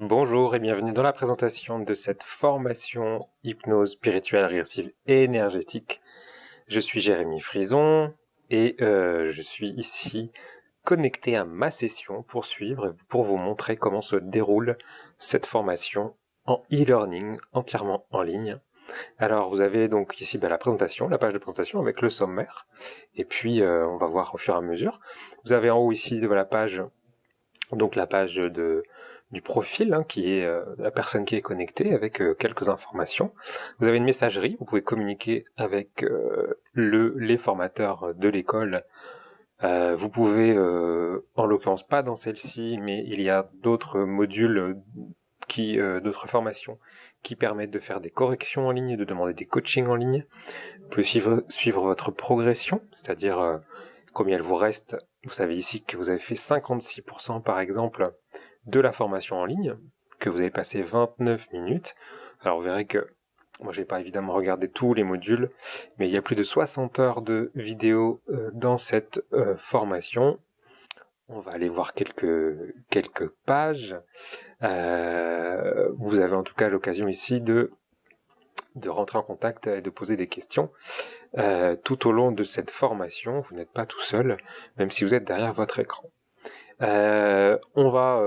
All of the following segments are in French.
Bonjour et bienvenue dans la présentation de cette formation hypnose spirituelle régressive et énergétique. Je suis Jérémy Frison et je suis ici connecté à ma session pour suivre, pour vous montrer comment se déroule cette formation en e-learning entièrement en ligne. Alors vous avez donc ici la présentation, la page de présentation avec le sommaire et puis on va voir au fur et à mesure. Vous avez en haut ici de la page, donc la page du profil, qui est la personne qui est connectée avec quelques informations. Vous avez une messagerie, vous pouvez communiquer avec les formateurs de l'école. Vous pouvez, en l'occurrence pas dans celle-ci, mais il y a d'autres modules d'autres formations qui permettent de faire des corrections en ligne, de demander des coachings en ligne. Vous pouvez suivre votre progression, c'est-à-dire combien il vous reste. Vous savez ici que vous avez fait 56% par exemple de la formation en ligne, que vous avez passé 29 minutes. Alors vous verrez que moi j'ai pas évidemment regardé tous les modules, mais il y a plus de 60 heures de vidéos dans cette formation. On va aller voir quelques pages. Vous avez en tout cas l'occasion ici de rentrer en contact et de poser des questions tout au long de cette formation. Vous n'êtes pas tout seul, même si vous êtes derrière votre écran. On va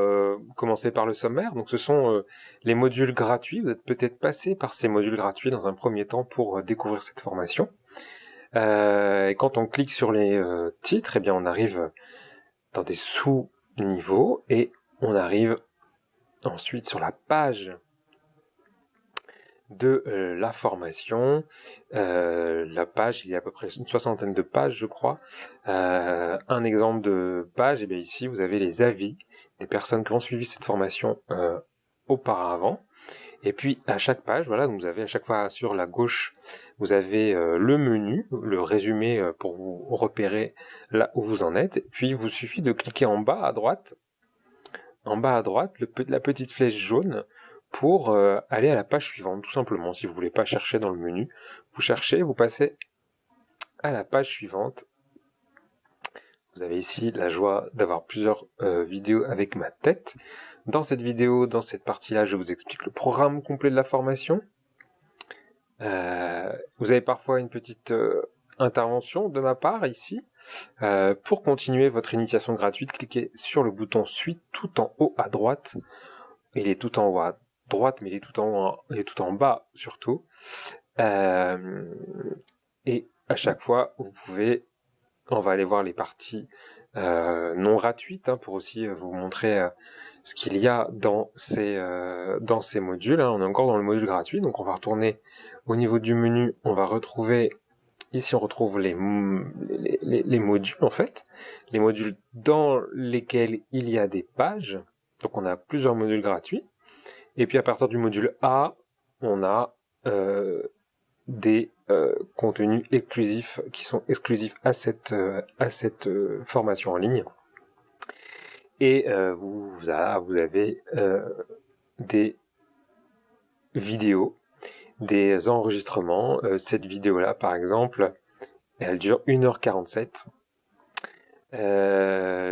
commencer par le sommaire. Donc ce sont les modules gratuits. Vous êtes peut-être passé par ces modules gratuits dans un premier temps pour découvrir cette formation. Et quand on clique sur les titres, eh bien on arrive dans des sous-niveaux et on arrive ensuite sur la page de la formation. La page, il y a à peu près une soixantaine de pages, je crois. Un exemple de page, et bien ici, vous avez les avis des personnes qui ont suivi cette formation auparavant. Et puis, à chaque page, voilà, donc vous avez à chaque fois sur la gauche, vous avez le menu, le résumé pour vous repérer là où vous en êtes. Et puis, il vous suffit de cliquer en bas à droite, la petite flèche jaune, pour aller à la page suivante, tout simplement. Si vous voulez pas chercher dans le menu, vous cherchez, vous passez à la page suivante. Vous avez ici la joie d'avoir plusieurs vidéos avec ma tête. Dans cette vidéo, dans cette partie-là, je vous explique le programme complet de la formation. Vous avez parfois une petite intervention de ma part ici. Pour continuer votre initiation gratuite, cliquez sur le bouton Suite tout en haut à droite. Il est tout en haut à droite, mais il est tout en bas surtout. Et à chaque fois, on va aller voir les parties non gratuites pour aussi vous montrer ce qu'il y a dans ces modules. On est encore dans le module gratuit, donc on va retourner au niveau du menu. On va retrouver ici, on retrouve les modules en fait, les modules dans lesquels il y a des pages. Donc on a plusieurs modules gratuits. Et puis à partir du module A, on a des contenus exclusifs qui sont exclusifs à cette formation en ligne. Et vous avez des vidéos, des enregistrements. Cette vidéo-là, par exemple, elle dure 1h47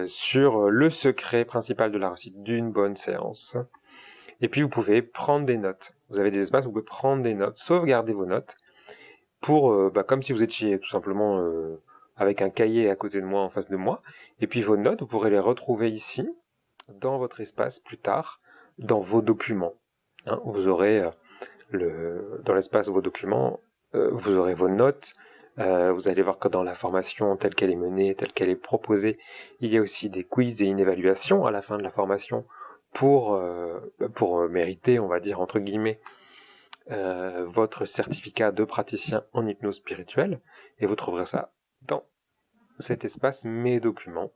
sur le secret principal de la réussite d'une bonne séance. Et puis vous pouvez prendre des notes. Vous avez des espaces où vous pouvez prendre des notes, sauvegarder vos notes, pour comme si vous étiez tout simplement avec un cahier à côté de moi, en face de moi. Et puis vos notes, vous pourrez les retrouver ici, dans votre espace plus tard, dans vos documents. Vous aurez dans l'espace vos documents, vous aurez vos notes. Vous allez voir que dans la formation telle qu'elle est menée, telle qu'elle est proposée, il y a aussi des quiz et une évaluation à la fin de la formation pour mériter, on va dire entre guillemets, votre certificat de praticien en hypnose spirituelle, et vous trouverez ça dans cet espace Mes documents.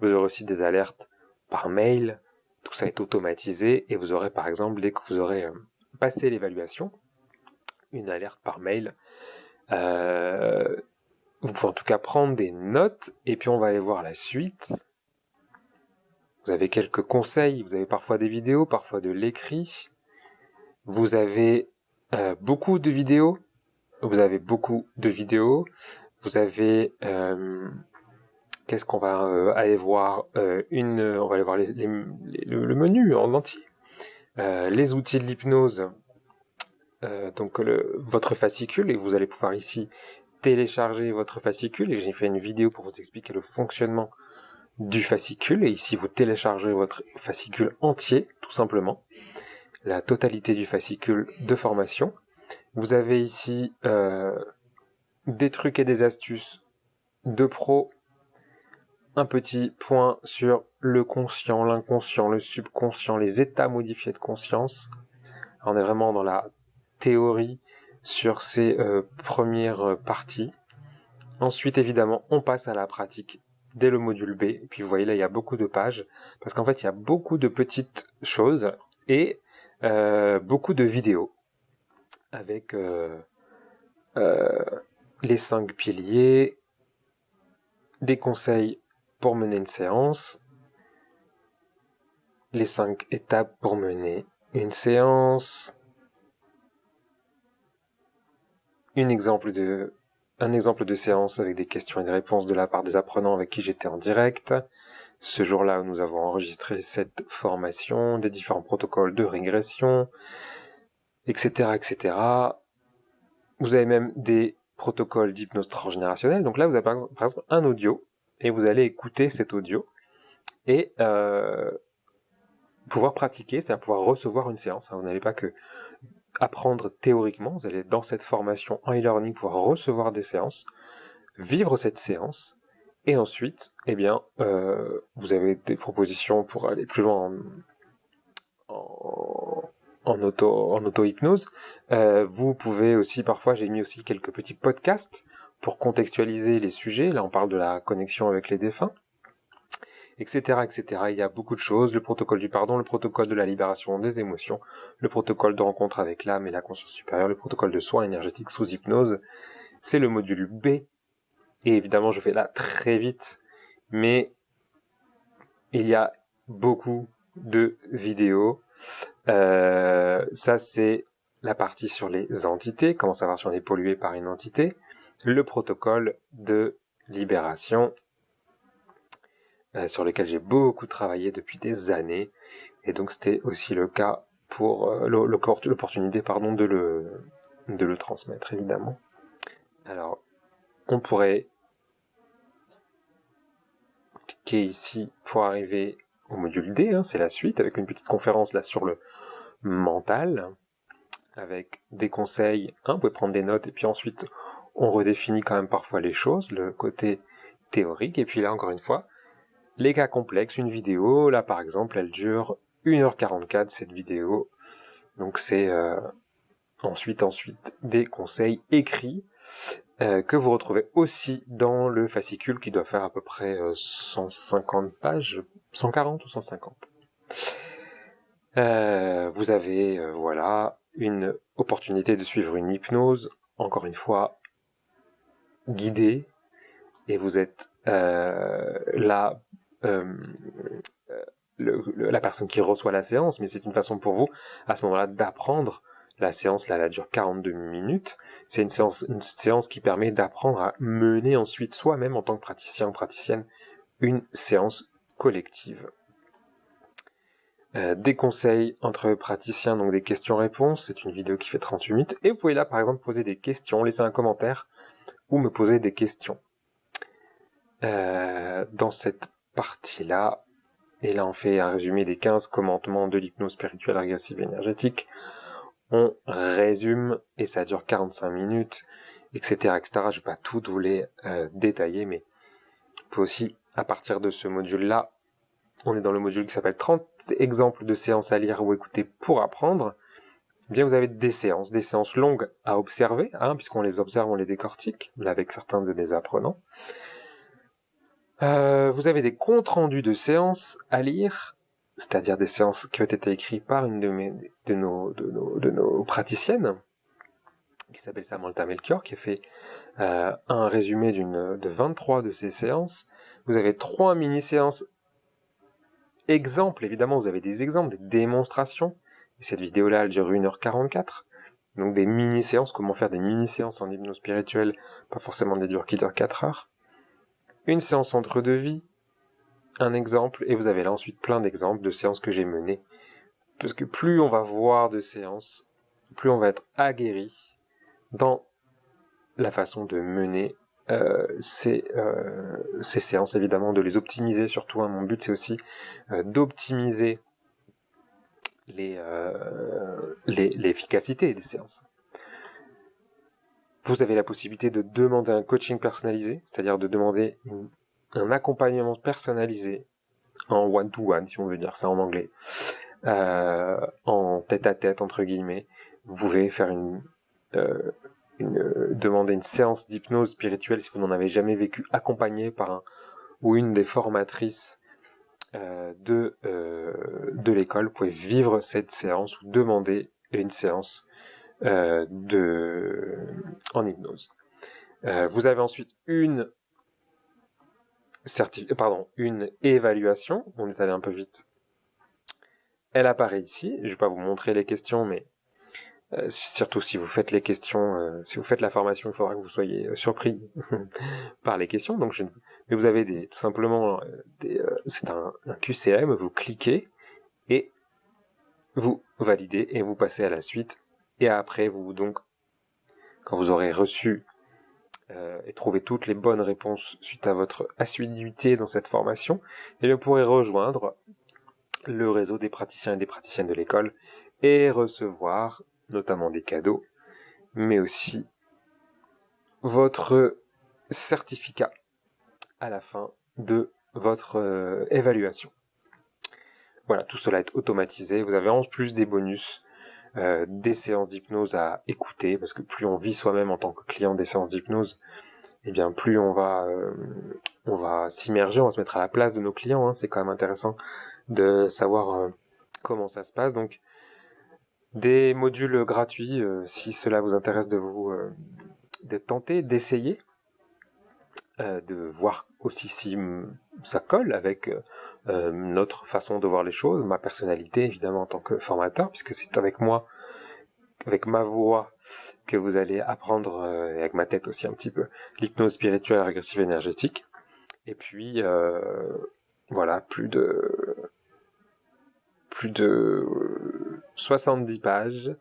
Vous aurez aussi des alertes par mail, tout ça est automatisé, et vous aurez par exemple, dès que vous aurez passé l'évaluation, une alerte par mail. Vous pouvez en tout cas prendre des notes, et puis on va aller voir la suite. Vous avez quelques conseils, vous avez parfois des vidéos, parfois de l'écrit. Vous avez beaucoup de vidéos. Vous avez qu'est-ce qu'on va aller voir on va aller voir le menu en entier. les outils de l'hypnose, donc votre fascicule, et vous allez pouvoir ici télécharger votre fascicule, et j'ai fait une vidéo pour vous expliquer le fonctionnement du fascicule, et ici vous téléchargez votre fascicule entier, tout simplement, la totalité du fascicule de formation. Vous avez ici des trucs et des astuces de pro, un petit point sur le conscient, l'inconscient, le subconscient, les états modifiés de conscience. On est vraiment dans la théorie sur ces premières parties. Ensuite, évidemment, on passe à la pratique dès le module B. Et puis, vous voyez, là, il y a beaucoup de pages, parce qu'en fait, il y a beaucoup de petites choses et beaucoup de vidéos avec les 5 piliers, des conseils pour mener une séance, les 5 étapes pour mener une séance, un exemple de séance avec des questions et des réponses de la part des apprenants avec qui j'étais en direct. Ce jour-là où nous avons enregistré cette formation, des différents protocoles de régression, etc., etc. Vous avez même des protocoles d'hypnose transgénérationnelle. Donc là, vous avez par exemple un audio, et vous allez écouter cet audio, et pouvoir pratiquer, c'est-à-dire pouvoir recevoir une séance. Vous n'allez pas que apprendre théoriquement, vous allez dans cette formation en e-learning pouvoir recevoir des séances, vivre cette séance, et ensuite, eh bien, vous avez des propositions pour aller plus loin en auto-hypnose. Vous pouvez aussi, parfois, j'ai mis aussi quelques petits podcasts pour contextualiser les sujets. Là, on parle de la connexion avec les défunts, etc., etc. Il y a beaucoup de choses. Le protocole du pardon, le protocole de la libération des émotions, le protocole de rencontre avec l'âme et la conscience supérieure, le protocole de soins énergétiques sous hypnose. C'est le module B. Et évidemment, je fais là très vite, mais il y a beaucoup de vidéos. Ça, c'est la partie sur les entités, comment savoir si on est pollué par une entité, le protocole de libération, sur lequel j'ai beaucoup travaillé depuis des années, et donc c'était aussi le cas pour l'opportunité de le transmettre, évidemment. Alors, on pourrait cliquer ici pour arriver au module D, c'est la suite, avec une petite conférence là sur le mental, avec des conseils, vous pouvez prendre des notes, et puis ensuite on redéfinit quand même parfois les choses, le côté théorique, et puis là encore une fois, les cas complexes, une vidéo, là par exemple elle dure 1h44 cette vidéo, donc c'est ensuite des conseils écrits, que vous retrouvez aussi dans le fascicule qui doit faire à peu près 150 pages, 140 ou 150. Vous avez voilà une opportunité de suivre une hypnose, encore une fois guidée, et vous êtes la personne qui reçoit la séance, mais c'est une façon pour vous à ce moment-là d'apprendre. La séance là, elle dure 42 minutes. C'est une séance qui permet d'apprendre à mener ensuite soi-même en tant que praticien ou praticienne une séance collective. Des conseils entre praticiens, donc des questions-réponses, c'est une vidéo qui fait 38 minutes, et vous pouvez là par exemple poser des questions, laisser un commentaire, ou me poser des questions. Dans cette partie-là, et là on fait un résumé des 15 commandements de l'hypnose spirituelle régressive et énergétique, on résume, et ça dure 45 minutes, etc., etc. Je vais pas tout vous les détailler, mais vous pouvez aussi, à partir de ce module-là, on est dans le module qui s'appelle 30 exemples de séances à lire ou écouter pour apprendre. Eh bien, vous avez des séances longues à observer, puisqu'on les observe, on les décortique, là avec certains de mes apprenants. Vous avez des comptes rendus de séances à lire, c'est-à-dire des séances qui ont été écrites par une de nos praticiennes, qui s'appelle Samantha Melchior, qui a fait un résumé de 23 de ces séances. Vous avez 3 mini-séances exemples, évidemment, vous avez des exemples, des démonstrations. Et cette vidéo-là, elle dure 1h44. Donc des mini-séances, comment faire des mini-séances en hypnose spirituelle, pas forcément des dures qui durent 4 heures. Une séance entre deux vies, un exemple, et vous avez là ensuite plein d'exemples de séances que j'ai menées parce que plus on va voir de séances, plus on va être aguerri dans la façon de mener ces séances, évidemment, de les optimiser surtout. Mon but, c'est aussi d'optimiser l'efficacité des séances. Vous avez la possibilité de demander un coaching personnalisé, c'est-à-dire de demander un accompagnement personnalisé en one-to-one, si on veut dire ça en anglais, en tête-à-tête, entre guillemets. Vous pouvez faire demander une séance d'hypnose spirituelle si vous n'en avez jamais vécu, accompagné par un ou une des formatrices de l'école. Vous pouvez vivre cette séance ou demander une séance en hypnose. Vous avez ensuite une évaluation. On est allé un peu vite. Elle apparaît ici. Je ne vais pas vous montrer les questions, mais surtout si vous faites les questions, si vous faites la formation, il faudra que vous soyez surpris par les questions. Donc, mais vous avez tout simplement c'est un QCM. Vous cliquez et vous validez et vous passez à la suite. Et après, quand vous aurez reçu et trouvé toutes les bonnes réponses suite à votre assiduité dans cette formation, et vous pourrez rejoindre le réseau des praticiens et des praticiennes de l'école et recevoir notamment des cadeaux, mais aussi votre certificat à la fin de votre évaluation. Voilà, tout cela est automatisé. Vous avez en plus des bonus, des séances d'hypnose à écouter, parce que plus on vit soi-même en tant que client des séances d'hypnose, et bien plus on va s'immerger, on va se mettre à la place de nos clients. C'est quand même intéressant de savoir comment ça se passe. Donc des modules gratuits, si cela vous intéresse d'être tenté, d'essayer, de voir aussi si ça colle avec notre façon de voir les choses, ma personnalité évidemment en tant que formateur, puisque c'est avec moi, avec ma voix, que vous allez apprendre, et avec ma tête aussi un petit peu, l'hypnose spirituelle régressive énergétique. Et puis voilà, plus de 70 pages,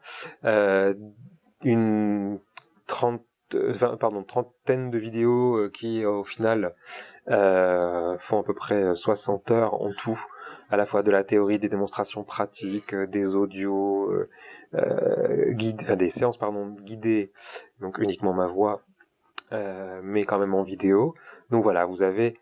une trentaine de vidéos qui au final font à peu près 60 heures en tout, à la fois de la théorie, des démonstrations pratiques, des audios des séances guidées, donc uniquement ma voix, mais quand même en vidéo. Donc voilà, vous avez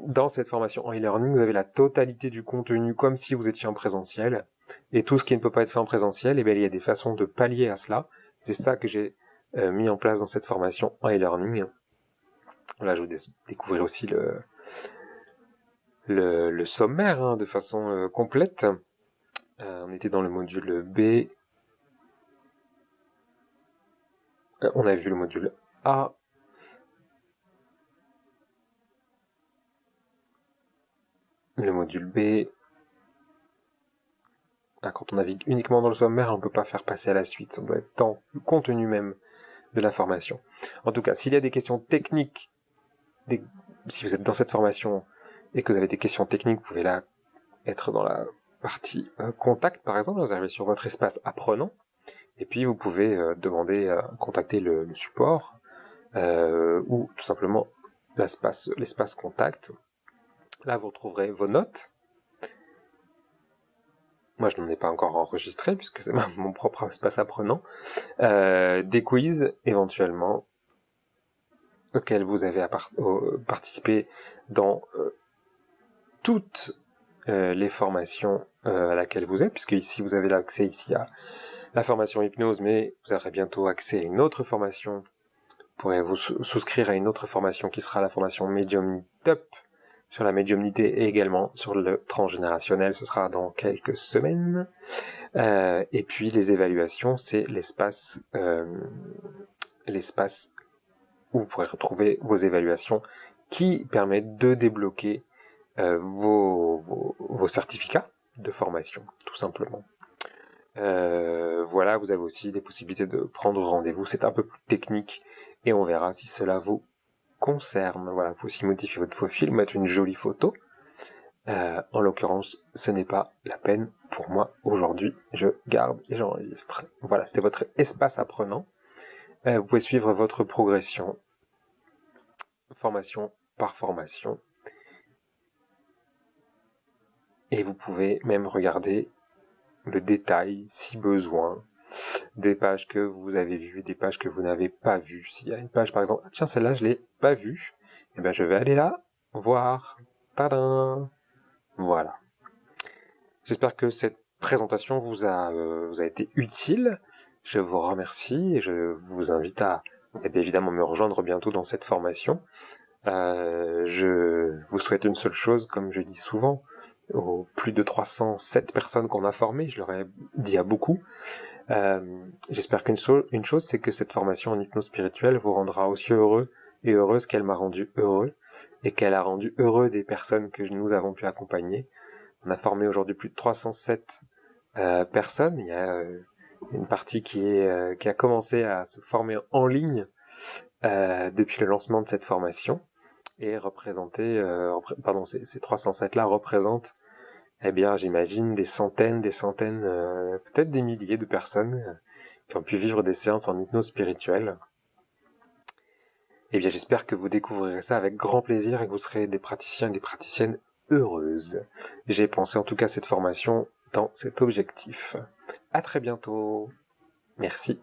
dans cette formation en e-learning, vous avez la totalité du contenu comme si vous étiez en présentiel, et tout ce qui ne peut pas être fait en présentiel, il y a des façons de pallier à cela. C'est ça que j'ai mis en place dans cette formation en e-learning. Là, je vous découvrir aussi le sommaire de façon complète. On était dans le module B. On a vu le module A. Le module B. Quand on navigue uniquement dans le sommaire, on ne peut pas faire passer à la suite. Ça doit être dans le contenu même de la formation. En tout cas, s'il y a des questions techniques, si vous êtes dans cette formation et que vous avez des questions techniques, vous pouvez là être dans la partie contact, par exemple. Vous arrivez sur votre espace apprenant, et puis vous pouvez demander à contacter le support, ou tout simplement l'espace contact. Là, vous retrouverez vos notes. Moi, je n'en ai pas encore enregistré, puisque c'est mon propre espace apprenant. Des quiz, éventuellement, auxquels vous avez participé dans toutes les formations à laquelle vous êtes, puisque ici, vous avez l'accès ici à la formation hypnose, mais vous aurez bientôt accès à une autre formation. Vous pourrez vous souscrire à une autre formation qui sera la formation Mediumnitup, sur la médiumnité et également sur le transgénérationnel. Ce sera dans quelques semaines. Et puis les évaluations, c'est l'espace où vous pourrez retrouver vos évaluations qui permettent de débloquer vos certificats de formation, tout simplement. Voilà, vous avez aussi des possibilités de prendre rendez-vous. C'est un peu plus technique et on verra si cela vous concerne. Voilà, vous pouvez aussi modifier votre profil, mettre une jolie photo. En l'occurrence, ce n'est pas la peine pour moi aujourd'hui. Je garde et j'enregistre. Voilà, c'était votre espace apprenant. Vous pouvez suivre votre progression, formation par formation. Et vous pouvez même regarder le détail, si besoin, des pages que vous avez vues, des pages que vous n'avez pas vues. S'il y a une page, par exemple, tiens, celle-là, je l'ai pas vue, eh ben, je vais aller là, voir. Tadam! Voilà. J'espère que cette présentation vous a été utile. Je vous remercie et je vous invite à, bien évidemment, me rejoindre bientôt dans cette formation. Je vous souhaite une seule chose, comme je dis souvent, aux plus de 307 personnes qu'on a formées, je leur ai dit à beaucoup. J'espère qu'une chose, c'est que cette formation en hypnose spirituelle vous rendra aussi heureux et heureuse qu'elle m'a rendu heureux, et qu'elle a rendu heureux des personnes que nous avons pu accompagner. On a formé aujourd'hui plus de 307 personnes. Il y a une partie qui a commencé à se former en ligne depuis le lancement de cette formation, et ces 307-là représentent, eh bien, j'imagine, des centaines, peut-être des milliers de personnes qui ont pu vivre des séances en hypnose spirituelle. Eh bien, j'espère que vous découvrirez ça avec grand plaisir et que vous serez des praticiens et des praticiennes heureuses. J'ai pensé en tout cas cette formation dans cet objectif. À très bientôt. Merci.